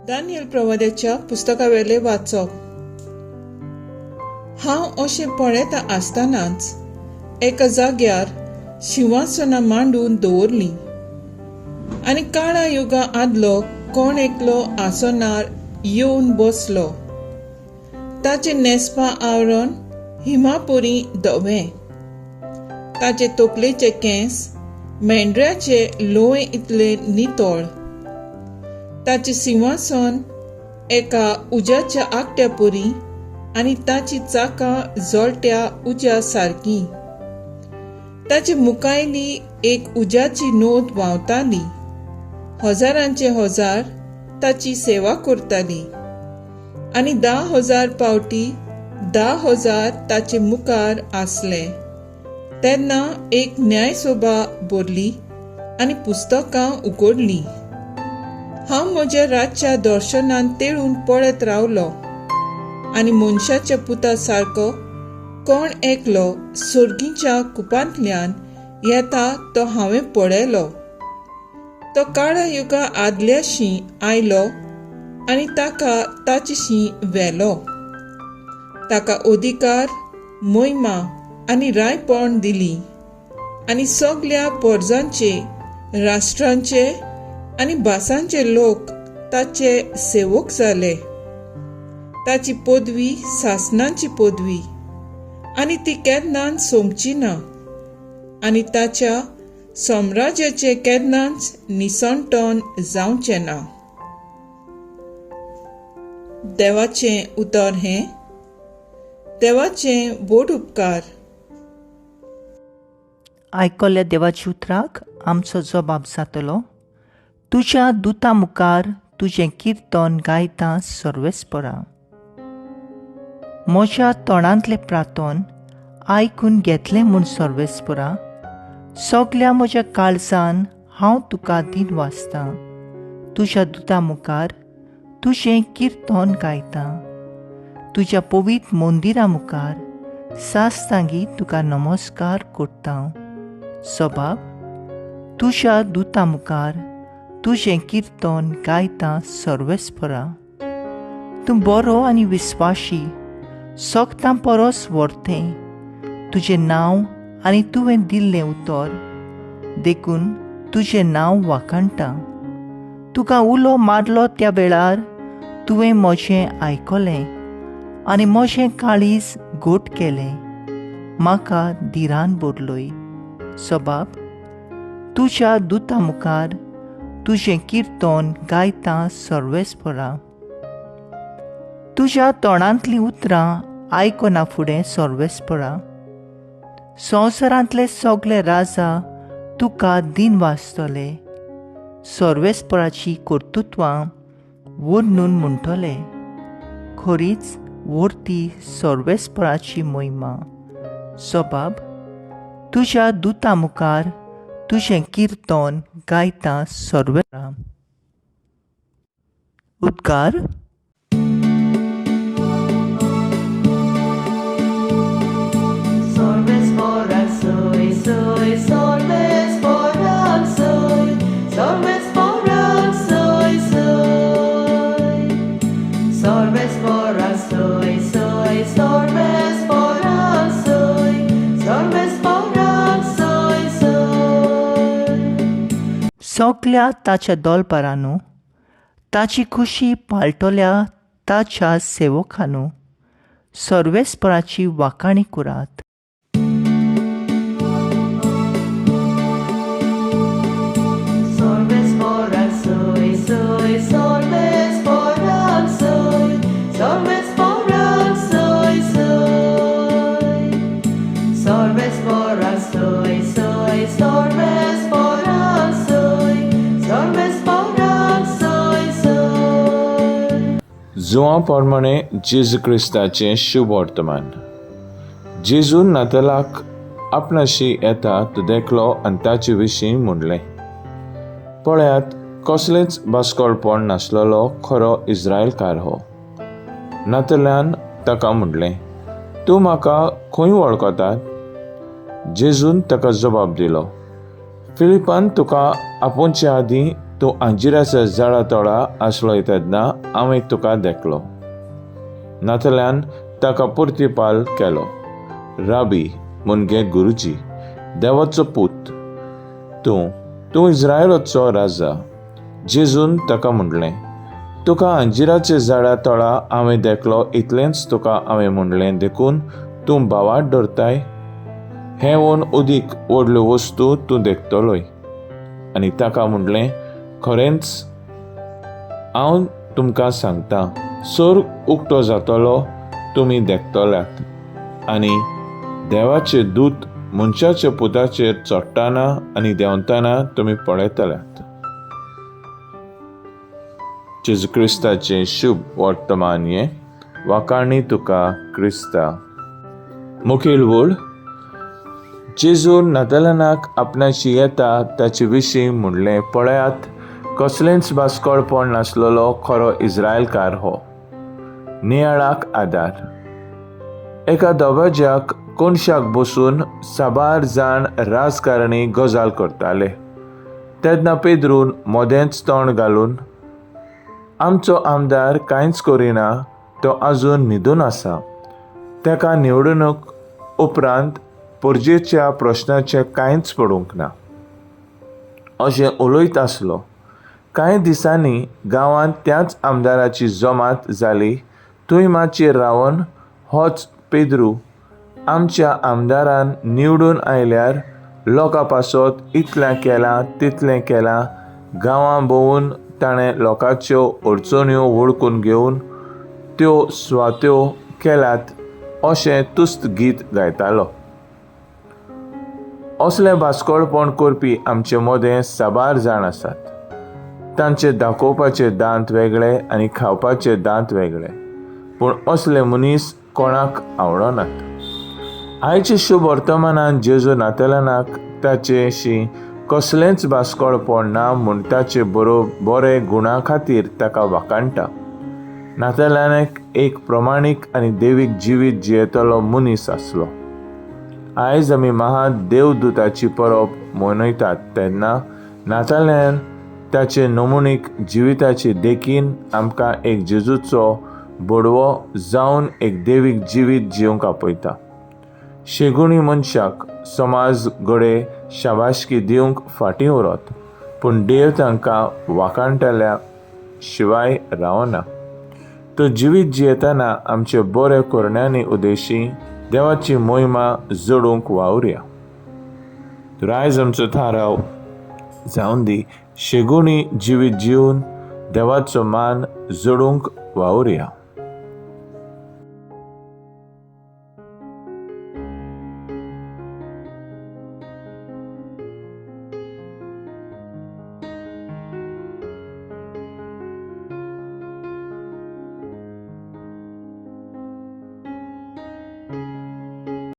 Daniel प्रवाद्याच्या पुस्तकावेले वाचप. हांव अशें पळयता आसतनाच एका जाग्यार सिंहासनां मांडून दवरलीं आनी काळा युगा आदलो कोण एकलो आसनार येवन बसलो. ताचे नेसपा आवरण हिमापुरी धवें, ताचे तोपलेचे केंस मेंढऱ्याचे लोळे इतले नितळ. ताचे सिंहासन एका उज्याच्या आकट्या परी आनी ताची चाकां जळट्या उज्या सारकीं. ताचे मुखायली एक उज्याची नोत व्हांवताली. हजारांचे हजार ताची सेवा करताली आनी 10,000 पावटी 10,000 ताचे मुखार आसले. तेन्ना एक न्यायसोबा भरली आनी पुस्तकां उगडलीं. हांव म्हज्या रातच्या दर्शनान तेळून पळयत रावलो आनी मनशाच्या पुता सारको कोण एकलो सर्गीच्या कुपांतल्यान येता तो हांवें पळयलो. तो काळा युगा आदल्याशी आयलो आनी ताका ताचेशी व्हेलो. ताका अधिकार, महिमा आनी रायपण दिली आनी सगळ्या परजांचे, राष्ट्रांचे आनी भासांचे लोक ताचे सेवक जाले. ताची पदवी सासणांची पदवी आनी ती केन्नाच सोंपची ना आनी ताच्या साम्राज्याचे केन्नाच निसंतन जावचें ना. देवाचें उतर हें. देवाचें व्हड उपकार. आयकल्ल्या देवाच्या उतराक आमचो जबाब जातलो. तुज्या दुता मुखार तुजें किर्तन गायता सर्वेस्परा. म्हज्या तोंडांतलें प्रार्थन आयकून घेतलें म्हूण सर्वेस्परा. सगळ्या म्हज्या काळजान हांव तुका दिन वाचतां. तुज्या दुता मुखार तुजें किर्तन गायता. तुज्या पवित्र मंदिरा मुखार साश्टांगी तुका नमस्कार करता. सबाब, तुज्या दुता मुखार तुजें किर्तन गायता सर्वेस्परा. तूं बरो आनी विस्वाशी, सगतां परस व्हडतें. तुजें नांव आनी तुवें दिल्लें उतर देखून तुजें नांव वाखाणटा. तुका उलो मारलो त्या वेळार तुवें म्हजें आयकलें आनी म्हजें काळीज घोट केलें. म्हाका धिरान भरलोय. सबाब, तुज्या दुता मुखार तुजें किर्तन गायता सर्वेस्परा. तुज्या तोंडांतलीं उतरां आयकना फुडें सर्वेस्परा. संवसारांतले सगळे राजा तुका दिन वाचतले. सर्वेस्पराची कर्तुत्वां वर्णून म्हणटले. खरीच वर्ती सर्वेस्पराची महिमा. सबाब, तुज्या दुता मुखार तुजें किर्तन गायता सर्वेस्परा. उद्गार. Sorvespora soy, soy, sorvespora soy, sorvespora soy, soy. Sorvespora soy, soy, sorvespora soy, sorvespora soy, soy. सगळ्या ताच्या दोलपारांनो, ताची खुशी पाळटल्या ताच्या सेवकांनो, सर्वेस्पराची वाखाणी करात. Sorvespora soy, soy, sorvespora soy, sorvespora soy, soy. Sorvespora soy, soy, sorvespora soy, sorvespora soy, soy. जुआ प्रमाणे जेजू क्रिस्ताचें शुभ वर्तमान. जेजून नातालाक आपणाशी येता तो देखलो आनी ताचे विशीं म्हणलें. पळयात, कसलेंच भास्करपण नासलेलो खरो इस्रायलकार हो. नाताल्यान ताका म्हणलें, तूं म्हाका खंय वळखतात? जेजून ताका जबाब दिलो, फिलिपान तुका आपुणचे आदीं तूं अंजिराच्या झाडा तळा आसलोय तेन्ना हांवें तुका देखलो. नातल्यान ताका प्रतिपाल केलो, राबी मुनगे गुरुजी, देवाचो पूत, तूं इस्रायलाचो राजा. जेजून ताका म्हणलें, तुका अंजिराचे झाडा तळा हांवें देखलो इतलेंच तुका हांवें म्हणलें देखून तूं भावाट धरताय? हेवन उदीक व्हडल्यो वस्तू तूं देखतलोय. आनी ताका म्हणलें, खरेंच हांव तुमकां सांगतां, स्वर्ग उक्तो जातलो तुमी देखतल्यात आनी देवाचे दूत मनशाच्या पुताचेर चडटाना आनी देंवताना तुमी पळयतल्यात. जेजू क्रिस्ताचें शुभ वर्तमान हें वाखाणी तुका क्रिस्ता. मुखेल वळ. जेजू नातालानाक आपणाशी येता ताचे विशीं म्हणलें, पळयात, कसलेंच भास्कळपण नासलेलो खरो इस्रायलकार हो. नियाळाक आदार. एका दोगाज्याक कोनशाक बसून साबार जाण राजकारणी गजाल करताले. तेन्ना पेद्रून मोदेंच तोंड घालून, आमचो आमदार कांयच करिना, तो आजून न्हिदून आसा. तेका निवडणूक उपरांत परजेच्या प्रश्नाचें कांयच पडूंक ना, अशें उलयत आसलो. कांय दिसांनी गांवांत त्याच आमदाराची जमात जाली. थंय माचयेर रावन, होच पेद्रू आमच्या आमदारान निवडून आयल्यार लोकां पासत इतलें केलां तितलें केलां. गांवां भोंवून ताणें लोकांच्यो अडचण्यो वळखून घेवन त्यो स्वात्यो केल्यात अशें तुस्त गीत गायतालो. असलें भास्कळपण करपी आमचे मदें साबार जाण आसात. तांचे दाखोवपाचे दांत वेगळे आनी खावपाचे दांत वेगळे, पूण असले मनीस कोणाक आवडनात. आयचे शुभ वर्तमानांत जेजू नातालानाक ताचेशी कसलेंच भास्कळपण ना म्हूण ताचे बरे गुणां खातीर ताका वाखाणटा. नातालानाक एक प्रमाणीक आनी देवीक जिवीत जियेतलो मनीस आसलो. आयज आमी महादेवदूताची परब मनयतात तेन्ना नातालान ताचे नमुनीक जिविताची देखीन आमकां एक जेजूचो बडवो जावन एक देवीक जिवीत जिवंक आपयता. शेगुणी मनशाक समाज घडे शाबासकी दिवंक फाटीं उरत, पूण देव तांकां वाखाणटल्या शिवाय रावना. तो जिवीत जियेतना आमचे बरे करण्यांनी उदेशी देवाची मोहिमा जोडूंक वावुरया. तर आयज आमचो थाराव जावन दी, शेगुणी जिवीत जिवन देवाचो मान जोडूंक वावुरया.